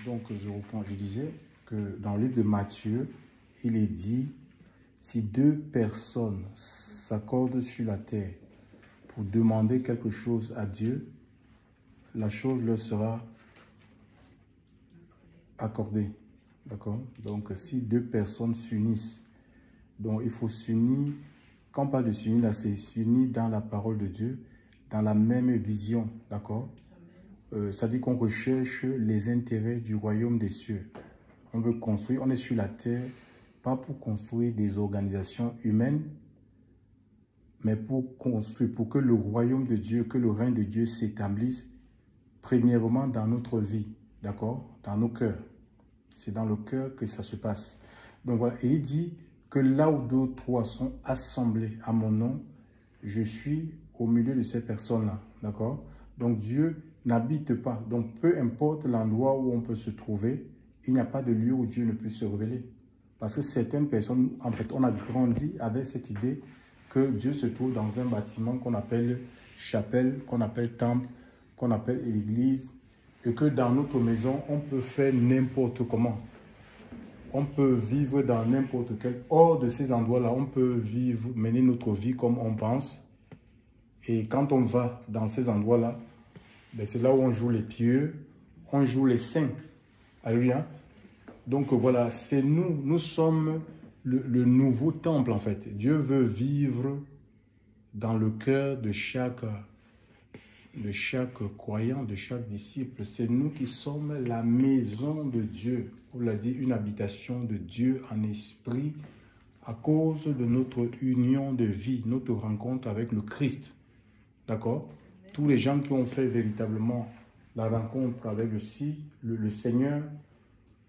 Donc, je reprends, je disais que dans le livre de Matthieu, il est dit, si deux personnes s'accordent sur la terre pour demander quelque chose à Dieu, la chose leur sera accordée. D'accord? Donc, si deux personnes s'unissent, donc il faut s'unir. Quand on parle de s'unir, là, c'est s'unir dans la parole de Dieu, dans la même vision. D'accord? Ça dit qu'on recherche les intérêts du royaume des cieux. On veut construire, on est sur la terre, pas pour construire des organisations humaines, mais pour construire, pour que le royaume de Dieu, que le règne de Dieu s'établisse premièrement dans notre vie, d'accord? Dans nos cœurs. C'est dans le cœur que ça se passe. Donc voilà, et il dit que là où deux ou trois sont assemblés à mon nom, je suis au milieu de ces personnes-là, d'accord? Donc Dieu n'habite pas. Donc peu importe l'endroit où on peut se trouver, il n'y a pas de lieu où Dieu ne peut se révéler. Parce que certaines personnes, en fait, on a grandi avec cette idée que Dieu se trouve dans un bâtiment qu'on appelle chapelle, qu'on appelle temple, qu'on appelle l'église, et que dans notre maison, on peut faire n'importe comment. On peut vivre dans n'importe quel... Hors de ces endroits-là, on peut vivre, mener notre vie comme on pense. Et quand on va dans ces endroits-là, ben c'est là où on joue les pieux, on joue les saints. Alléluia. Donc voilà, c'est nous, nous sommes le nouveau temple en fait. Dieu veut vivre dans le cœur de chaque croyant, de chaque disciple. C'est nous qui sommes la maison de Dieu. On l'a dit, une habitation de Dieu en esprit à cause de notre union de vie, notre rencontre avec le Christ. D'accord? Tous les gens qui ont fait véritablement la rencontre avec le Seigneur,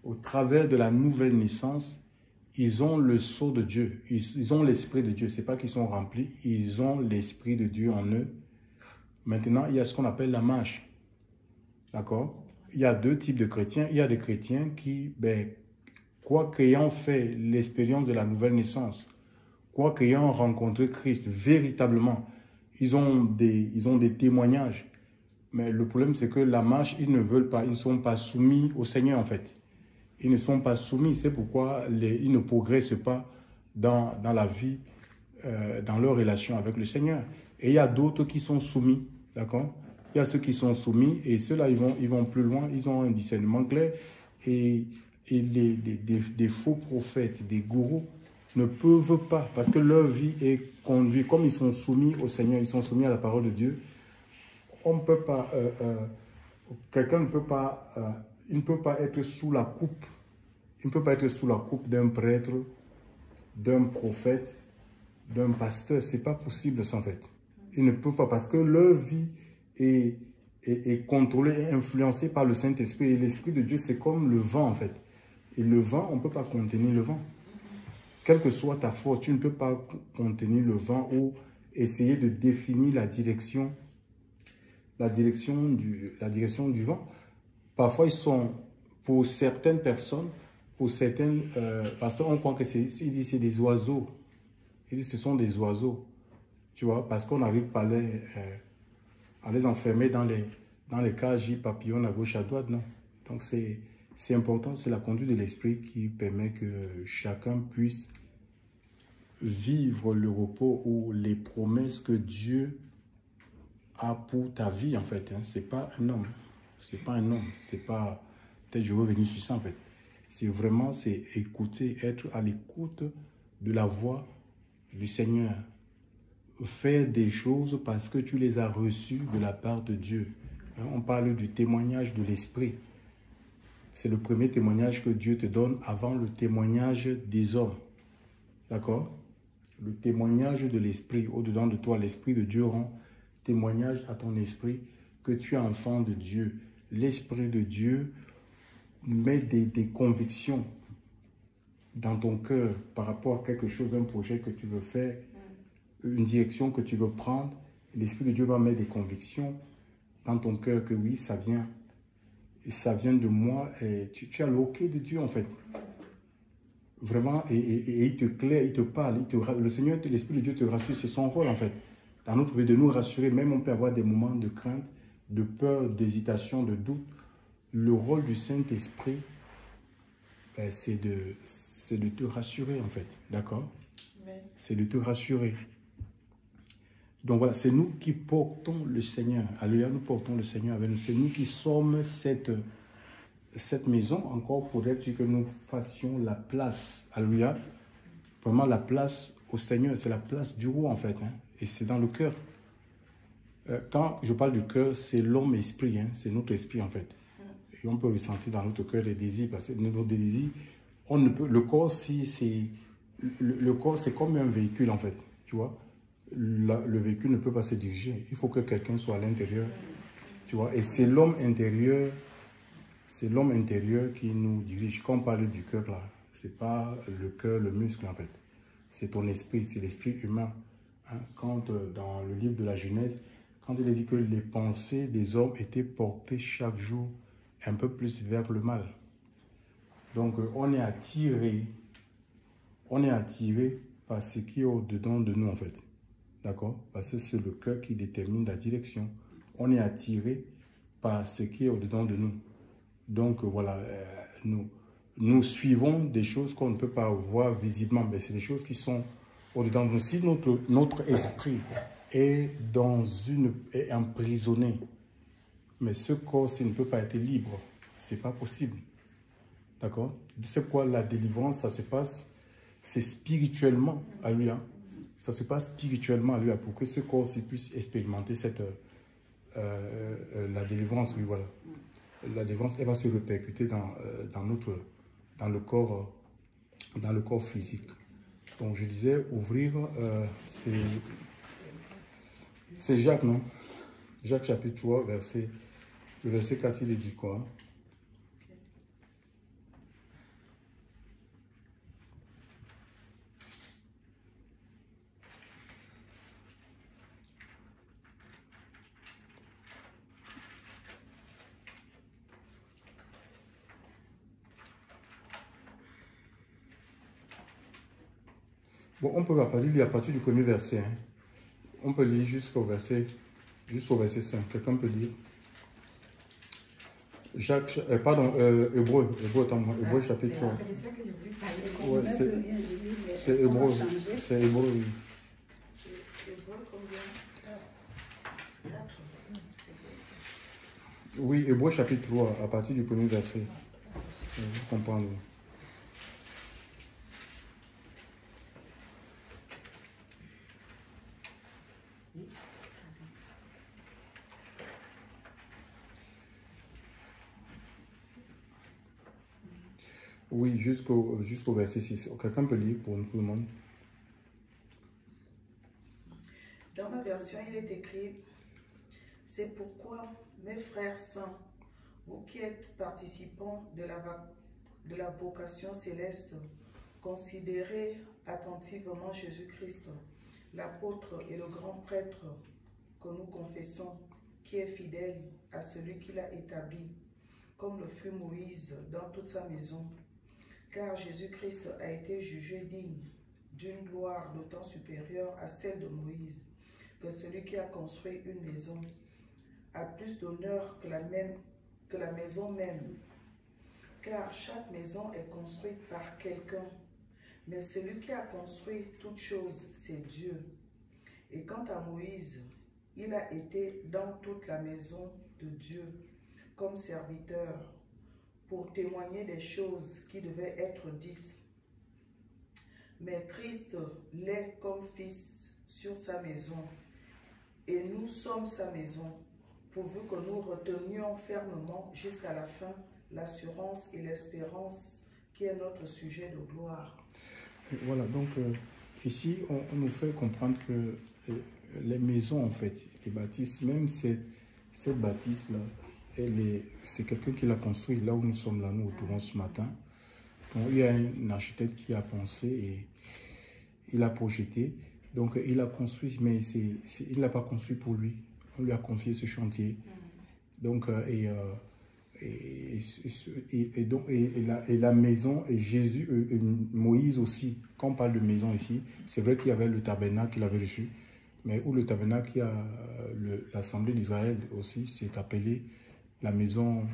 au travers de la nouvelle naissance, ils ont le sceau de Dieu. Ils ont l'Esprit de Dieu. Ce n'est pas qu'ils sont remplis, ils ont l'Esprit de Dieu en eux. Maintenant, il y a ce qu'on appelle la marche. D'accord? Il y a deux types de chrétiens. Il y a des chrétiens qui, quoi qu'ayant fait l'expérience de la nouvelle naissance, quoi qu'ayant rencontré Christ véritablement, ils ont des témoignages. Mais le problème, c'est que la marche, ils ne veulent pas, ils ne sont pas soumis au Seigneur en fait. Ils ne sont pas soumis, c'est pourquoi ils ne progressent pas dans la vie, dans leur relation avec le Seigneur. Et il y a d'autres qui sont soumis, d'accord? Il y a ceux qui sont soumis et ceux-là, ils vont plus loin, ils ont un discernement clair. Et des faux prophètes, des gourous, ne peuvent pas, parce que leur vie est conduite, comme ils sont soumis au Seigneur, ils sont soumis à la parole de Dieu, on ne peut pas, quelqu'un ne peut pas, il ne peut pas être sous la coupe, il ne peut pas être sous la coupe d'un prêtre, d'un prophète, d'un pasteur, c'est pas possible ça en fait. Ils ne peuvent pas, parce que leur vie est contrôlée et influencée par le Saint-Esprit, et l'Esprit de Dieu c'est comme le vent en fait. Et le vent, on ne peut pas contenir le vent. Quelle que soit ta force, tu ne peux pas contenir le vent ou essayer de définir la direction du vent. Parfois, ils sont, pour certaines personnes, pour certaines, parce qu'on croit que c'est des oiseaux. Ils disent que ce sont des oiseaux, tu vois, parce qu'on n'arrive pas à les enfermer dans les cages papillons à gauche, à droite, non. Donc, c'est important, c'est la conduite de l'esprit qui permet que chacun puisse vivre le repos ou les promesses que Dieu a pour ta vie en fait. Hein. C'est pas un homme, c'est pas un homme, c'est pas peut-être je veux venir sur ça en fait. C'est vraiment, c'est écouter, être à l'écoute de la voix du Seigneur. Faire des choses parce que tu les as reçues de la part de Dieu. Hein. On parle du témoignage de l'esprit. C'est le premier témoignage que Dieu te donne avant le témoignage des hommes. D'accord? Le témoignage de l'esprit, au-dedans de toi, l'esprit de Dieu rend témoignage à ton esprit que tu es enfant de Dieu. L'esprit de Dieu met des convictions dans ton cœur par rapport à quelque chose, un projet que tu veux faire, une direction que tu veux prendre. L'esprit de Dieu va mettre des convictions dans ton cœur que oui, ça vient de moi. Et tu as le OK de Dieu en fait. Vraiment, et il te claire, il te parle, le Seigneur, l'Esprit de Dieu te rassure, c'est son rôle en fait. Dans notre vie, de nous rassurer, même on peut avoir des moments de crainte, de peur, d'hésitation, de doute. le rôle du Saint-Esprit, ben, c'est de te rassurer en fait, d'accord? C'est de te rassurer. Donc voilà, c'est nous qui portons le Seigneur. Alléluia, nous portons le Seigneur avec nous. C'est nous qui sommes cette maison. Encore faudrait-il que nous fassions la place. Alléluia. Vraiment la place au Seigneur, c'est la place du roi en fait. Hein, et c'est dans le cœur. Quand je parle du cœur, c'est l'homme-esprit. Hein, c'est notre esprit en fait. Et on peut ressentir dans notre cœur les désirs. Parce que nos désirs, on ne peut, le corps, le corps, c'est comme un véhicule en fait. Tu vois, le véhicule ne peut pas se diriger. Il faut que quelqu'un soit à l'intérieur. Tu vois, et c'est l'homme intérieur. C'est l'homme intérieur qui nous dirige. Quand on parle du cœur là, c'est pas le cœur, le muscle en fait. C'est ton esprit, c'est l'esprit humain. Hein? Quand dans le livre de la Genèse, quand il est dit que les pensées des hommes étaient portées chaque jour un peu plus vers le mal. Donc on est attiré par ce qui est au-dedans de nous en fait. D'accord? Parce que c'est le cœur qui détermine la direction. On est attiré par ce qui est au-dedans de nous. Donc voilà, nous suivons des choses qu'on ne peut pas voir visiblement, mais c'est des choses qui sont au-dedans de nous. Si notre esprit est emprisonné, mais ce corps, il ne peut pas être libre. Ce n'est pas possible. D'accord? C'est quoi la délivrance? Ça se passe, c'est spirituellement à lui. Hein? Ça se passe spirituellement à lui, pour que ce corps puisse expérimenter la délivrance. Oui, voilà. La délivrance, elle va se répercuter dans le corps physique. Donc, je disais, ouvrir, c'est Jacques, non? Jacques chapitre 3, le verset 4, il dit quoi? Bon, on peut lire à partir du premier verset. Hein. On peut lire jusqu'au verset 5. Quelqu'un peut lire? Jacques, Hébreu chapitre 3. Ouais, c'est Hébreu, oui. Oui, Hébreu chapitre 3, à partir du premier verset. Vous comprenez. Oui, jusqu'au verset 6. Quelqu'un peut lire pour tout le monde? Dans ma version, il est écrit: c'est pourquoi, mes frères saints, vous qui êtes participants de la vocation céleste, considérez attentivement Jésus-Christ, l'apôtre et le grand prêtre que nous confessons, qui est fidèle à celui qui l'a établi, comme le fut Moïse dans toute sa maison. Car Jésus-Christ a été jugé digne d'une gloire d'autant supérieure à celle de Moïse, que celui qui a construit une maison a plus d'honneur que la maison même. Car chaque maison est construite par quelqu'un, mais celui qui a construit toute chose, c'est Dieu. Et quant à Moïse, il a été dans toute la maison de Dieu comme serviteur, pour témoigner des choses qui devaient être dites. Mais Christ l'est comme fils sur sa maison, et nous sommes sa maison, pourvu que nous retenions fermement jusqu'à la fin l'assurance et l'espérance qui est notre sujet de gloire. Voilà, donc ici, on nous fait comprendre que les maisons, en fait, les bâtisses, même cette bâtisse-là, c'est quelqu'un qui l'a construit là où nous sommes là, nous, autour ce matin. Donc, il y a un architecte qui a pensé et il a projeté. Donc, il a construit, mais il ne l'a pas construit pour lui. On lui a confié ce chantier. Donc, la maison, et Jésus, Moïse aussi, quand on parle de maison ici, c'est vrai qu'il y avait le tabernacle qu'il avait reçu, mais où le tabernacle, l'assemblée d'Israël aussi, s'est appelé la maison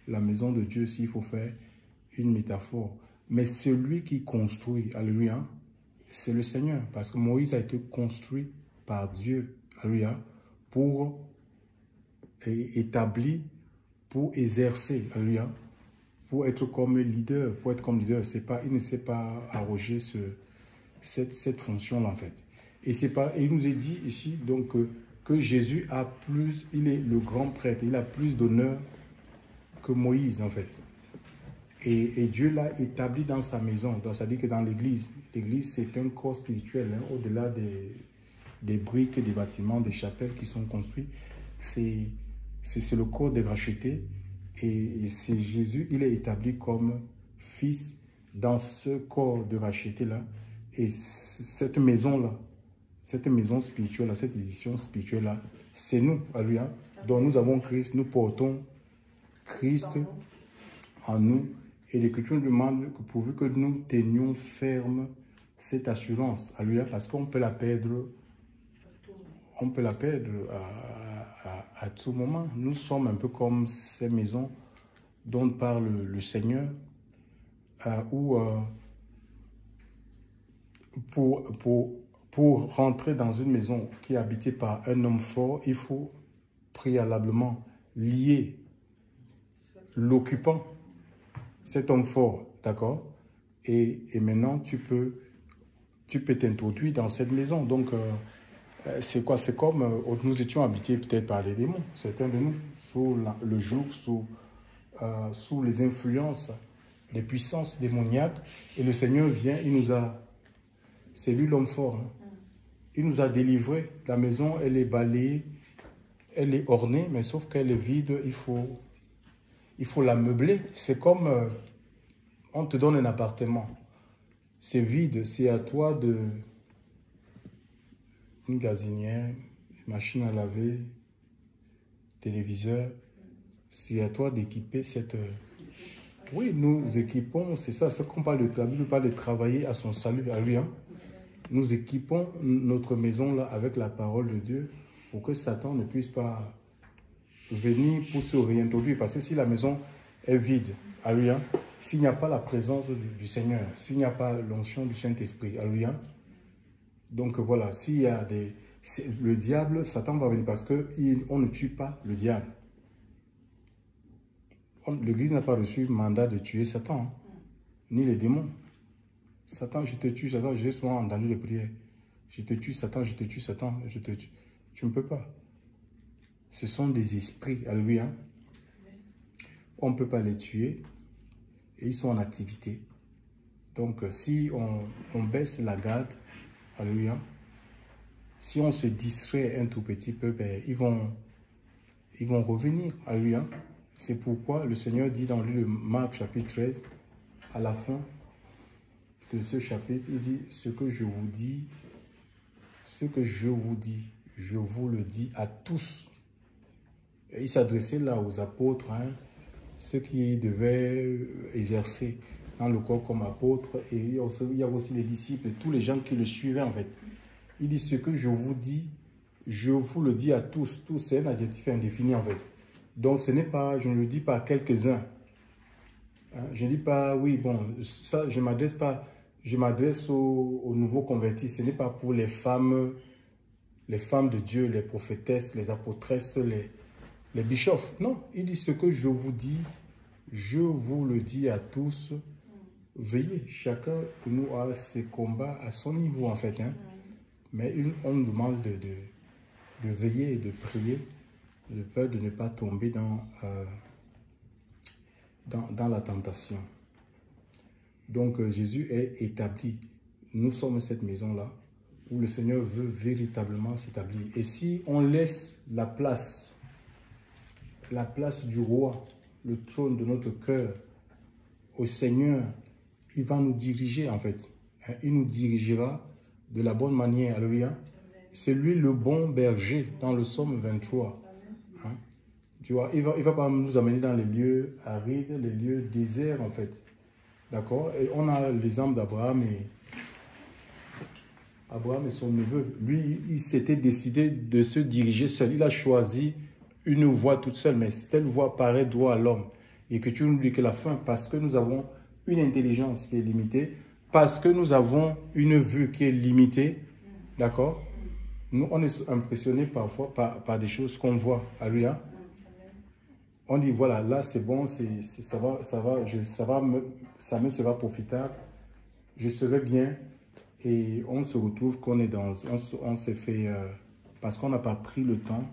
la maison de Dieu, s'il faut faire une métaphore. Mais celui qui construit, alléluia, c'est le Seigneur. Parce que Moïse a été construit par Dieu, alléluia, pour établir, pour exercer, alléluia, pour être comme leader, pour être comme leader. Il ne s'est pas arrogé cette fonction-là, en fait. Et il nous est dit ici, donc, que Jésus a plus, il est le grand prêtre, il a plus d'honneur que Moïse, en fait. Et Dieu l'a établi dans sa maison. Donc, ça dit que dans l'église, c'est un corps spirituel, hein, au-delà des briques, des bâtiments, des chapelles qui sont construits. C'est le corps des rachetés. Et c'est Jésus, il est établi comme fils dans ce corps de rachetés-là. Et cette maison-là, cette maison spirituelle, cette édition spirituelle-là, c'est nous, alléluia. Donc nous avons Christ, nous portons Christ en nous. Et l'Écriture nous demande que pourvu que nous tenions ferme cette assurance, alléluia, parce qu'on peut la perdre, à tout moment. Nous sommes un peu comme ces maisons dont parle le Seigneur, où pour rentrer dans une maison qui est habitée par un homme fort, il faut préalablement lier l'occupant, cet homme fort, d'accord? Et maintenant, tu peux t'introduire dans cette maison. Donc, c'est quoi? C'est comme nous étions habités peut-être par les démons, certains de nous, sous le joug, sous les influences des puissances démoniaques. Et le Seigneur vient, c'est lui l'homme fort. Hein. Il nous a délivrés. La maison, elle est balayée, elle est ornée, mais sauf qu'elle est vide, il faut la meubler. C'est comme on te donne un appartement. C'est vide, c'est à toi une gazinière, une machine à laver, téléviseur. C'est à toi d'équiper cette... Oui, nous équipons, c'est ça, c'est qu'on parle de la Bible, parle de travailler à son salut, à lui. Hein. Nous équipons notre maison là avec la parole de Dieu pour que Satan ne puisse pas venir pour se réintroduire. Parce que si la maison est vide, alléluia, s'il n'y a pas la présence du Seigneur, s'il n'y a pas l'onction du Saint-Esprit, alléluia, donc voilà, s'il y a le diable, Satan va venir parce qu'on ne tue pas le diable. L'Église n'a pas reçu le mandat de tuer Satan, hein, ni les démons. Satan, je te tue, Satan, j'ai souvent entendu les prières. Je te tue, Satan, je te tue, Satan, je te tue. Tu ne peux pas. Ce sont des esprits, alléluia. On ne peut pas les tuer et ils sont en activité. Donc, si on baisse la garde, alléluia, si on se distrait un tout petit peu, ben, ils vont revenir, alléluia. C'est pourquoi le Seigneur dit dans le Marc chapitre 13, à la fin de ce chapitre, il dit, ce que je vous dis, je vous le dis à tous. Et il s'adressait là aux apôtres, hein, ceux qui devaient exercer dans le corps comme apôtres, et il y avait aussi les disciples, tous les gens qui le suivaient en fait. Il dit, ce que je vous dis, je vous le dis à tous. Tous, c'est un adjectif indéfini en fait. Donc ce n'est pas, je ne le dis pas à quelques-uns. Hein, je ne dis pas, oui, bon, ça, je m'adresse aux nouveaux convertis. Ce n'est pas pour les femmes de Dieu, les prophétesses, les apôtresses, les bishops. Non, il dit ce que je vous dis, je vous le dis à tous. Veillez, chacun de nous a ses combats à son niveau en fait. Hein. Mais on nous demande de veiller et de prier, de peur de ne pas tomber dans la tentation. Donc Jésus est établi. Nous sommes cette maison-là où le Seigneur veut véritablement s'établir. Et si on laisse la place du roi, le trône de notre cœur au Seigneur, il va nous diriger en fait. Il nous dirigera de la bonne manière. Alléluia. C'est lui le bon berger dans le psaume 23. Hein? Tu vois, il va pas nous amener dans les lieux arides, les lieux déserts en fait. D'accord? Et on a l'exemple d'Abraham et son neveu. Lui, il s'était décidé de se diriger seul. Il a choisi une voie toute seule, mais telle voie paraît droit à l'homme. et que tu nous dis que la fin, parce que nous avons une intelligence qui est limitée, parce que nous avons une vue qui est limitée, d'accord? Nous, on est impressionnés parfois par des choses qu'on voit. Alléluia. On dit, voilà, là, c'est bon, ça me sera profitable, je serai bien. Et on se retrouve qu'on est dans... On s'est fait... parce qu'on n'a pas pris le temps,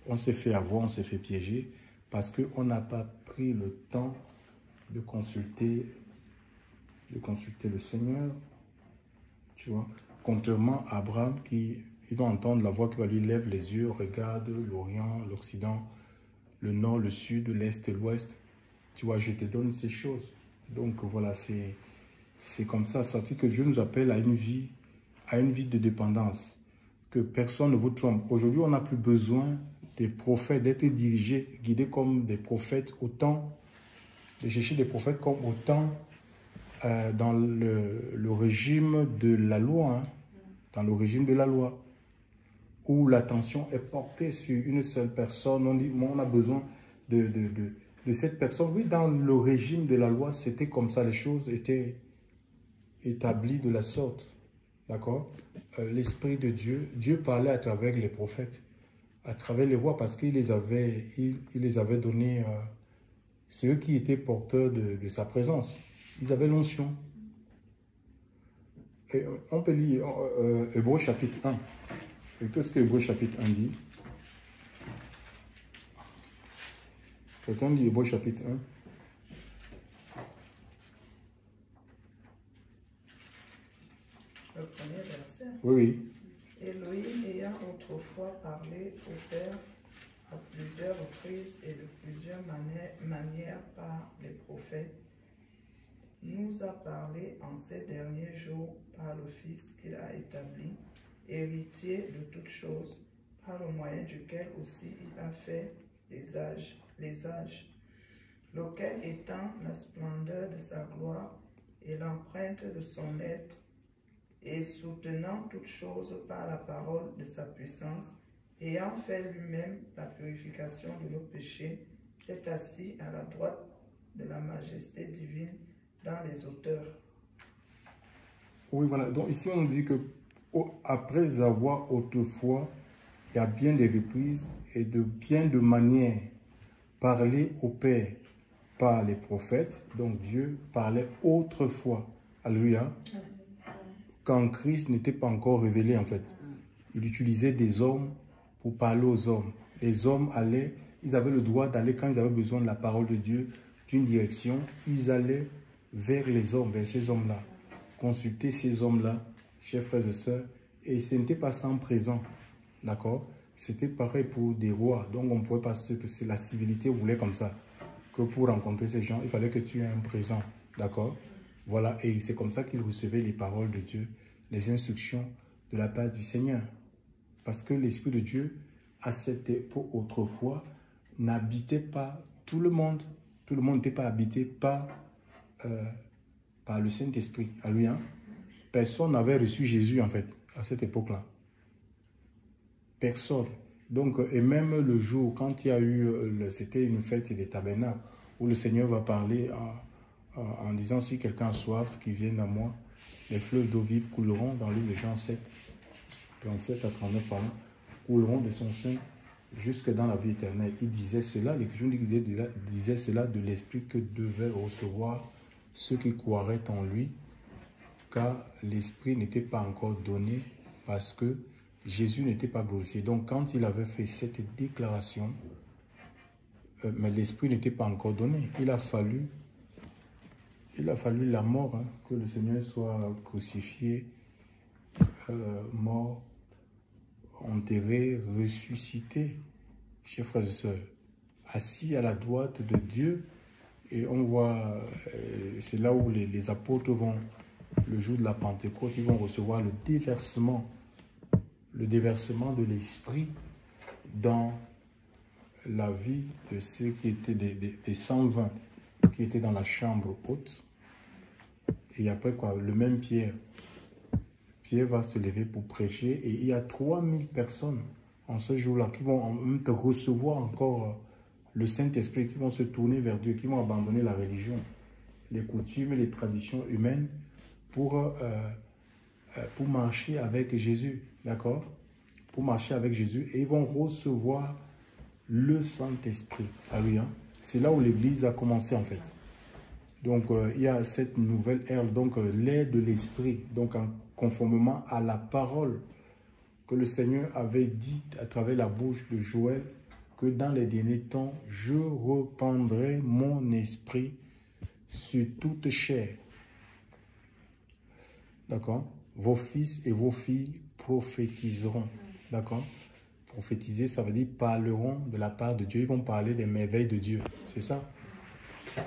on s'est fait avoir, on s'est fait piéger, parce qu'on n'a pas pris le temps de consulter le Seigneur. Tu vois, contrairement à Abraham qui... Il va entendre la voix qui va lui lève les yeux, regarde l'Orient, l'Occident, le Nord, le Sud, l'Est et l'Ouest. Tu vois, je te donne ces choses. Donc voilà, c'est comme ça. C'est-à-dire que Dieu nous appelle à une vie de dépendance. Que personne ne vous trompe. Aujourd'hui, on n'a plus besoin des prophètes, d'être dirigés, guidés comme des prophètes autant, de chercher des prophètes comme autant dans le régime de la loi, hein, dans le régime de la loi, où l'attention est portée sur une seule personne. On dit, on a besoin de cette personne. Oui, dans le régime de la loi, c'était comme ça, les choses étaient établies de la sorte. D'accord? L'Esprit de Dieu, Dieu parlait à travers les prophètes, à travers les rois, parce qu'il les avait donnés, ceux qui étaient porteurs de sa présence. Ils avaient l'onction. Et on peut lire Hébreux chapitre 1. Et qu'est-ce que Hébreux chapitre 1 dit? Quelqu'un dit Hébreux chapitre 1. Le premier verset. Oui, oui. Elohim ayant autrefois parlé au Père à plusieurs reprises et de plusieurs manières par les prophètes, nous a parlé en ces derniers jours par le Fils qu'il a établi, héritier de toutes choses, par le moyen duquel aussi il a fait les âges, lequel étant la splendeur de sa gloire et l'empreinte de son être, et soutenant toutes choses par la parole de sa puissance, ayant fait lui-même la purification de nos péchés, s'est assis à la droite de la majesté divine dans les hauteurs. Oui, voilà. Donc ici, on dit que après avoir autrefois, il y a bien des reprises et bien de manières parlé au Père par les prophètes. Donc Dieu parlait autrefois. Alléluia. Quand Christ n'était pas encore révélé, en fait. Il utilisait des hommes pour parler aux hommes. Les hommes allaient, ils avaient le droit d'aller, quand ils avaient besoin de la parole de Dieu, d'une direction, ils allaient vers les hommes, vers ces hommes-là. Consulter ces hommes-là, chers frères et sœurs. Et ce n'était pas sans présent, d'accord? C'était pareil pour des rois. Donc on ne pouvait pas se que la civilité voulait comme ça. Que pour rencontrer ces gens, il fallait que tu aies un présent, d'accord? Voilà, et c'est comme ça qu'il recevait les paroles de Dieu, les instructions de la part du Seigneur. Parce que l'Esprit de Dieu, à cette époque autrefois, n'habitait pas tout le monde. Tout le monde n'était pas habité par le Saint-Esprit. Alléluia. Personne n'avait reçu Jésus, en fait, à cette époque-là. Personne. Donc, et même le jour, quand il y a eu, c'était une fête des tabernacles, où le Seigneur va parler en disant, si quelqu'un a soif, qu'il vienne à moi, les fleuves d'eau vive couleront dans l'île de Jean 7, 37 à 39 par an, couleront de son sein jusque dans la vie éternelle. Il disait cela, l'Écriture disait cela de l'Esprit que devaient recevoir ceux qui croiraient en lui, car l'Esprit n'était pas encore donné parce que Jésus n'était pas glorifié. Donc quand il avait fait cette déclaration, mais l'Esprit n'était pas encore donné. Il a fallu la mort, hein, que le Seigneur soit crucifié, mort, enterré, ressuscité, chers frères et sœurs, assis à la droite de Dieu. Et on voit, c'est là où les apôtres vont, le jour de la Pentecôte, ils vont recevoir le déversement de l'Esprit dans la vie de ceux qui étaient des 120 qui étaient dans la chambre haute. Et après quoi, le même Pierre va se lever pour prêcher, et il y a 3000 personnes en ce jour-là qui vont recevoir encore le Saint-Esprit, qui vont se tourner vers Dieu, qui vont abandonner la religion, les coutumes et les traditions humaines pour marcher avec Jésus, d'accord? Pour marcher avec Jésus, et ils vont recevoir le Saint-Esprit. Alléluia. C'est là où l'Église a commencé en fait. Donc, il y a cette nouvelle ère, donc l'ère de l'Esprit, donc conformément à la parole que le Seigneur avait dit à travers la bouche de Joël, que dans les derniers temps, je répandrai mon esprit sur toute chair. D'accord? Vos fils et vos filles prophétiseront. D'accord? Prophétiser, ça veut dire parleront de la part de Dieu. Ils vont parler des merveilles de Dieu. C'est ça?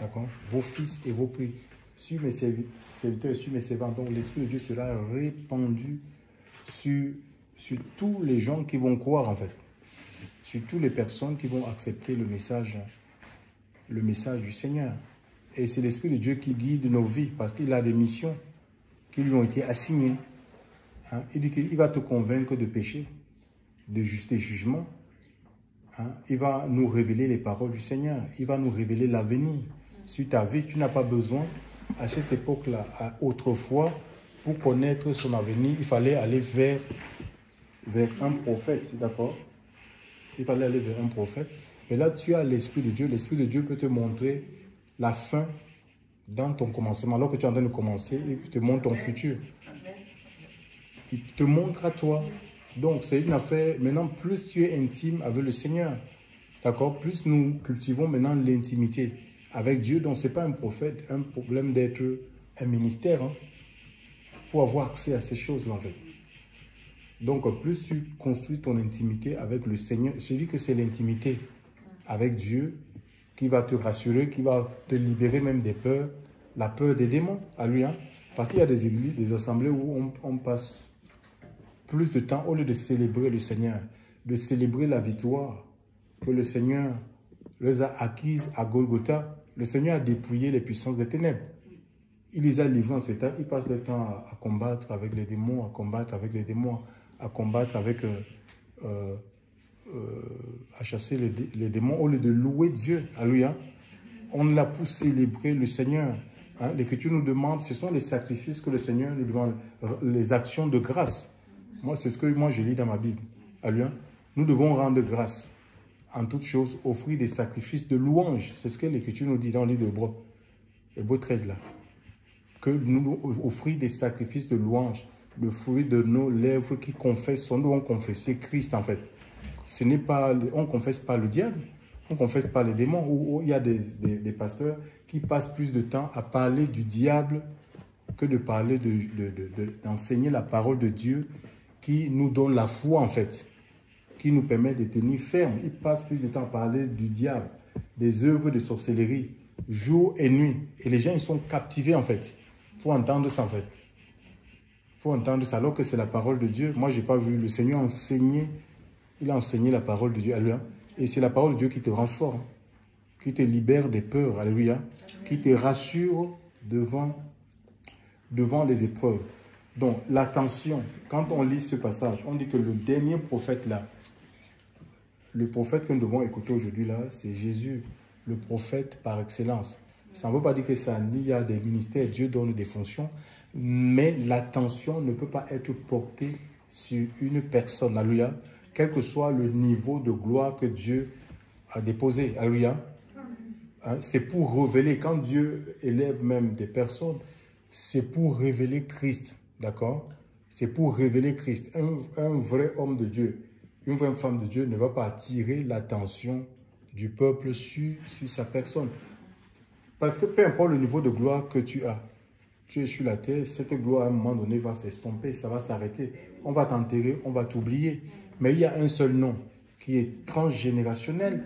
D'accord? Vos fils et vos filles. Sur mes serviteurs et sur mes servants. Donc l'Esprit de Dieu sera répandu sur tous les gens qui vont croire en fait. Sur toutes les personnes qui vont accepter le message du Seigneur. Et c'est l'Esprit de Dieu qui guide nos vies parce qu'il a des missions qui lui ont été assignées. Hein? Il dit qu'il va te convaincre de péché, de juste jugement. Hein? Il va nous révéler les paroles du Seigneur. Il va nous révéler l'avenir. Sur ta vie, tu n'as pas besoin, à cette époque-là, autrefois, pour connaître son avenir, il fallait aller vers un prophète, d'accord? Il fallait aller vers un prophète. Et là, tu as l'Esprit de Dieu. L'Esprit de Dieu peut te montrer la fin dans ton commencement. Alors que tu es en train de commencer, il te montre ton futur. Il te montre à toi. Donc, c'est une affaire. Maintenant, plus tu es intime avec le Seigneur, d'accord? Plus nous cultivons maintenant l'intimité avec Dieu. Donc, ce n'est pas un prophète, un problème d'être un ministère. Hein, pour avoir accès à ces choses-là, en fait. Donc, plus tu construis ton intimité avec le Seigneur, je dis que c'est l'intimité avec Dieu qui va te rassurer, qui va te libérer même des peurs, la peur des démons, à lui. Hein? Parce qu'il y a des églises, des assemblées où on passe plus de temps, au lieu de célébrer le Seigneur, de célébrer la victoire que le Seigneur leur a acquise à Golgotha. Le Seigneur a dépouillé les puissances des ténèbres. Il les a livrés en spectacle. Il passe le temps à combattre avec les démons, à combattre avec les démons, à combattre avec, à chasser les démons, au lieu de louer Dieu. Alléluia. On l'a pour célébrer le Seigneur. Hein? L'Écriture nous demande, ce sont les sacrifices que le Seigneur nous demande, les actions de grâce. Moi, c'est ce que moi je lis dans ma Bible. Alléluia. Nous devons rendre grâce en toutes choses, offrir des sacrifices de louange. C'est ce que l'Écriture nous dit dans le livre d'Hébreux. Hébreux 13 là. Que nous offrir des sacrifices de louange, le fruit de nos lèvres qui confessent, nous devons confesser Christ en fait. Ce n'est pas, on ne confesse pas le diable, on ne confesse pas les démons, où il y a des pasteurs qui passent plus de temps à parler du diable que de parler d'enseigner la parole de Dieu qui nous donne la foi en fait, qui nous permet de tenir ferme. Ils passent plus de temps à parler du diable, des œuvres de sorcellerie, jour et nuit. Et les gens, ils sont captivés en fait. Pour entendre ça en fait. Pour entendre ça, alors que c'est la parole de Dieu. Moi, je n'ai pas vu le Seigneur enseigner. Il a enseigné la parole de Dieu. Alléluia. Et c'est la parole de Dieu qui te rend fort. Hein, qui te libère des peurs. Alléluia. Qui te rassure devant les épreuves. Donc, l'attention. Quand on lit ce passage, on dit que le dernier prophète là, le prophète que nous devons écouter aujourd'hui là, c'est Jésus, le prophète par excellence. Ça ne veut pas dire que ça, il y a des ministères, Dieu donne des fonctions, mais l'attention ne peut pas être portée sur une personne, alléluia, quel que soit le niveau de gloire que Dieu a déposé, alléluia. Hein, c'est pour révéler, quand Dieu élève même des personnes, c'est pour révéler Christ, d'accord? C'est pour révéler Christ. Un vrai homme de Dieu, une vraie femme de Dieu ne va pas attirer l'attention du peuple sur sa personne. Parce que peu importe le niveau de gloire que tu as, tu es sur la terre, cette gloire à un moment donné va s'estomper, ça va s'arrêter. On va t'enterrer, on va t'oublier. Mais il y a un seul nom qui est transgénérationnel.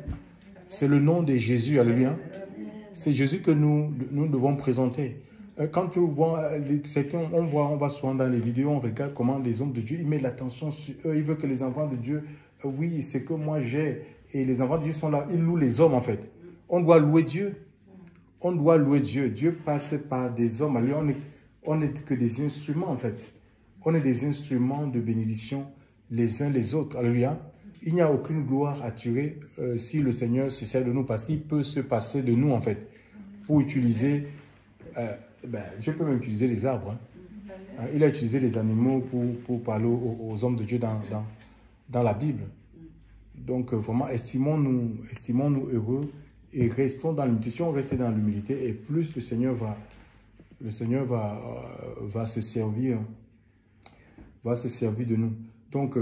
C'est le nom de Jésus, alléluia. C'est Jésus que nous devons présenter. Quand tu vois, certains, on va souvent dans les vidéos, on regarde comment les hommes de Dieu, ils mettent l'attention sur eux, ils veulent que les enfants de Dieu, oui, c'est que moi j'ai, et les enfants de Dieu sont là, ils louent les hommes en fait. On doit louer Dieu. On doit louer Dieu. Dieu passe par des hommes. Alors, on n'est que des instruments en fait. On est des instruments de bénédiction les uns les autres. Alléluia. il n'y a aucune gloire à tirer si le Seigneur se sert de nous, parce qu'il peut se passer de nous, en fait, pour utiliser, Dieu peut même utiliser les arbres. Hein. Il a utilisé les animaux pour parler aux hommes de Dieu dans la Bible. Donc, vraiment, estimons-nous heureux et restons dans l'humilité. Si on reste dans l'humilité, et plus le Seigneur va se servir de nous. Donc,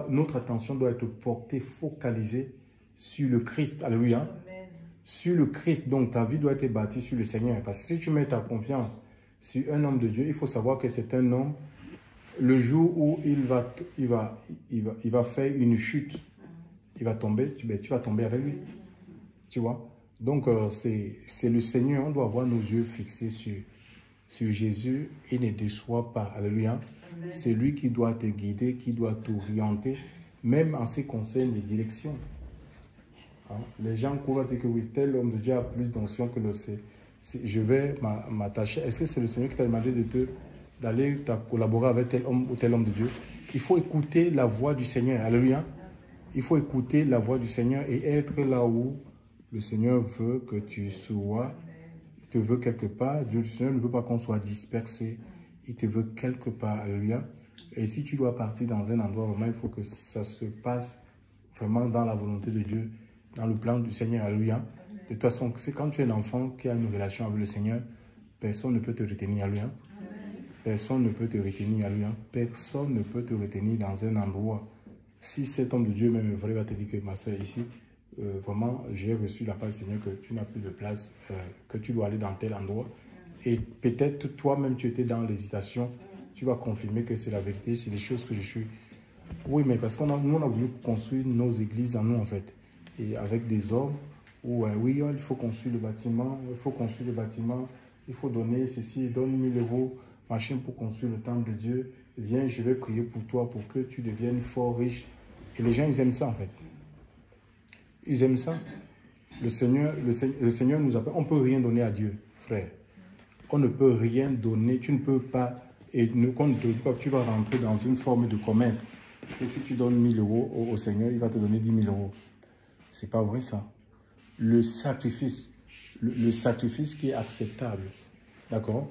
notre attention doit être portée, focalisée sur le Christ. Alléluia. Amen. Sur le Christ. Donc, ta vie doit être bâtie sur le Seigneur. Parce que si tu mets ta confiance sur un homme de Dieu, il faut savoir que c'est un homme, le jour où il va faire une chute, il va tomber, tu vas tomber avec lui. Tu vois? Donc, c'est le Seigneur. On doit avoir nos yeux fixés sur Jésus. Il ne déçoit pas. Alléluia. C'est lui qui doit te guider, qui doit t'orienter, même en ce qui concerne les directions. Hein? Les gens courent à dire que oui, tel homme de Dieu a plus d'onction que le C. Je vais m'attacher. Est-ce que c'est le Seigneur qui t'a demandé d'aller collaborer avec tel homme ou tel homme de Dieu? Il faut écouter la voix du Seigneur. Alléluia. Il faut écouter la voix du Seigneur et être là où le Seigneur veut que tu sois. Il te veut quelque part. Dieu, le Seigneur ne veut pas qu'on soit dispersé. Il te veut quelque part. Alléluia. Et si tu dois partir dans un endroit, vraiment, il faut que ça se passe vraiment dans la volonté de Dieu, dans le plan du Seigneur. Alléluia. De toute façon, c'est quand tu es un enfant qui a une relation avec le Seigneur, personne ne peut te retenir. Alléluia. Personne ne peut te retenir. Alléluia. Personne ne peut te retenir dans un endroit. Si cet homme de Dieu même vrai va te dire que ma soeur ici, vraiment, j'ai reçu la part du Seigneur que tu n'as plus de place, que tu dois aller dans tel endroit. Et peut-être toi-même, tu étais dans l'hésitation, tu vas confirmer que c'est la vérité, c'est les choses que je suis. Oui, mais parce nous, on a voulu construire nos églises en nous, en fait. Et avec des hommes où, oui, il faut construire le bâtiment, il faut donner ceci, donne 1000 euros, machin, pour construire le temple de Dieu. Viens, je vais prier pour toi, pour que tu deviennes fort riche. Et les gens, ils aiment ça, en fait. Ils aiment ça. Le Seigneur nous appelle. On ne peut rien donner à Dieu, frère. On ne peut rien donner. Tu ne peux pas. Et qu'on ne te dit pas que tu vas rentrer dans une forme de commerce. Et si tu donnes 1000 euros au Seigneur, il va te donner 10 000 euros. Ce n'est pas vrai, ça. Le sacrifice qui est acceptable, d'accord,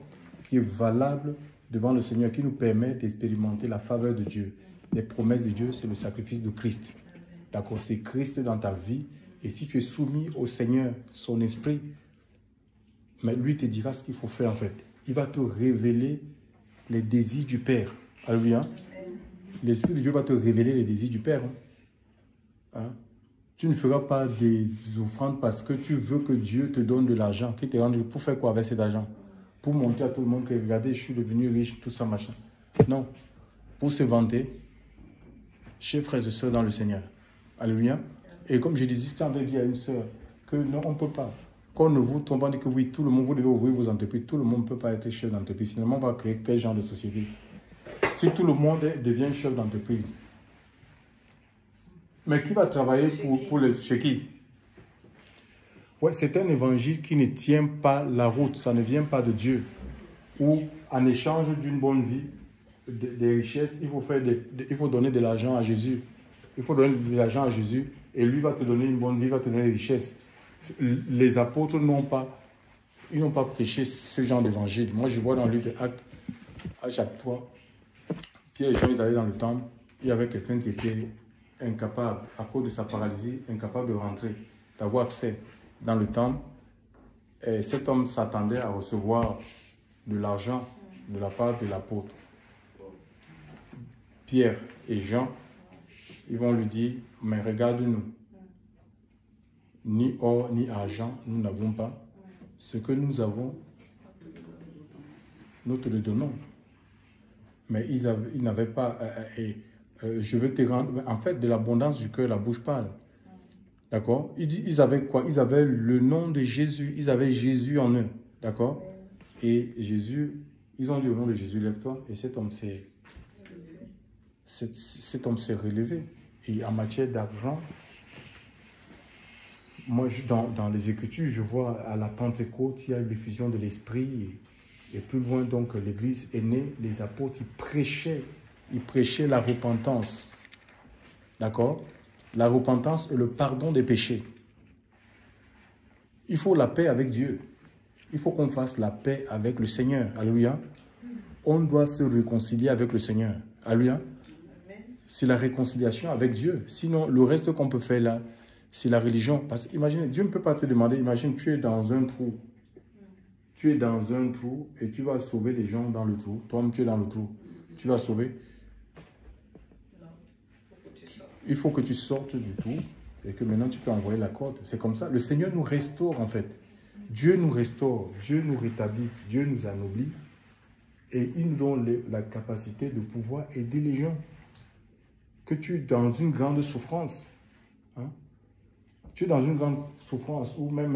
qui est valable devant le Seigneur, qui nous permet d'expérimenter la faveur de Dieu. Les promesses de Dieu, c'est le sacrifice de Christ. D'accord, c'est Christ dans ta vie. Et si tu es soumis au Seigneur, son esprit, mais lui te dira ce qu'il faut faire en fait. Il va te révéler les désirs du Père. Alléluia. L'Esprit de Dieu va te révéler les désirs du Père. Hein? Tu ne feras pas des offrandes parce que tu veux que Dieu te donne de l'argent. Pour faire quoi avec cet argent? Pour montrer à tout le monde que regardez, je suis devenu riche, tout ça, machin. Non. Pour se vanter, chers frères et sœurs dans le Seigneur. Alléluia. Et comme je disais, tu as dit à une sœur que non, on ne peut pas. Qu'on ne vous trompe pas, dit que oui, tout le monde, vous devez ouvrir vos entreprises. Tout le monde ne peut pas être chef d'entreprise. Finalement, on va créer quel genre de société? Si tout le monde devient chef d'entreprise, mais qui va travailler chez qui? Ouais, c'est un évangile qui ne tient pas la route. Ça ne vient pas de Dieu. Ou en échange d'une bonne vie, des richesses, il faut donner de l'argent à Jésus. Il faut donner de l'argent à Jésus et lui va te donner une bonne vie, il va te donner des richesses. Les apôtres n'ont pas prêché ce genre d'évangile. Moi, je vois dans le livre d'Actes, à chapitre 3, Pierre et Jean, ils allaient dans le temple, il y avait quelqu'un qui était incapable, à cause de sa paralysie, incapable de rentrer, d'avoir accès dans le temple. Et cet homme s'attendait à recevoir de l'argent de la part de l'apôtre. Pierre et Jean, ils vont lui dire, mais regarde-nous, ni or ni argent, nous n'avons pas. Ce que nous avons, nous te le donnons. Mais ils n'avaient pas, je veux te rendre, en fait, de l'abondance du cœur, la bouche parle. D'accord? Ils avaient quoi? Ils avaient le nom de Jésus, ils avaient Jésus en eux. D'accord? Et Jésus, ils ont dit au nom de Jésus, lève-toi. Et cet homme s'est relevé. Et en matière d'argent, moi, dans les Écritures, je vois à la Pentecôte, il y a eu l'effusion de l'Esprit. Et plus loin, donc, l'Église est née, les apôtres, ils prêchaient la repentance. D'accord? la repentance et le pardon des péchés. Il faut la paix avec Dieu. Il faut qu'on fasse la paix avec le Seigneur. Alléluia. On doit se réconcilier avec le Seigneur. Alléluia. C'est la réconciliation avec Dieu. Sinon, le reste qu'on peut faire là, c'est la religion. Parce qu'imagine, Dieu ne peut pas te demander, imagine, tu es dans un trou. Tu es dans un trou et tu vas sauver les gens dans le trou. Toi-même, tu es dans le trou. Tu vas sauver. Il faut que tu sortes du trou et que maintenant tu peux envoyer la corde. C'est comme ça. Le Seigneur nous restaure en fait. Dieu nous restaure, Dieu nous rétablit, Dieu nous anoblit et il nous donne la capacité de pouvoir aider les gens. Que tu es dans une grande souffrance, hein? Tu es dans une grande souffrance ou même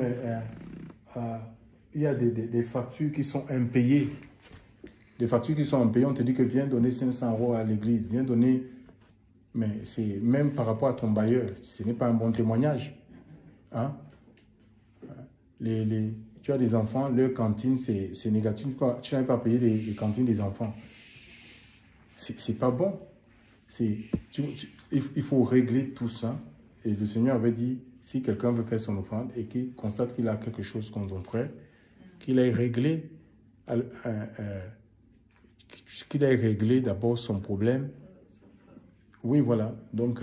il y a des factures qui sont impayées. Des factures qui sont impayées, on te dit que viens donner 500 € à l'église, viens donner... Mais c'est même par rapport à ton bailleur, ce n'est pas un bon témoignage. Hein? Tu as des enfants, leur cantine, c'est négatif. Tu n'as pas payé les cantines des enfants. C'est pas bon. Il faut régler tout ça. Et le Seigneur avait dit, si quelqu'un veut faire son offrande et qu'il constate qu'il a quelque chose contre son frère, qu'il aille régler, d'abord son problème. Oui, voilà. Donc,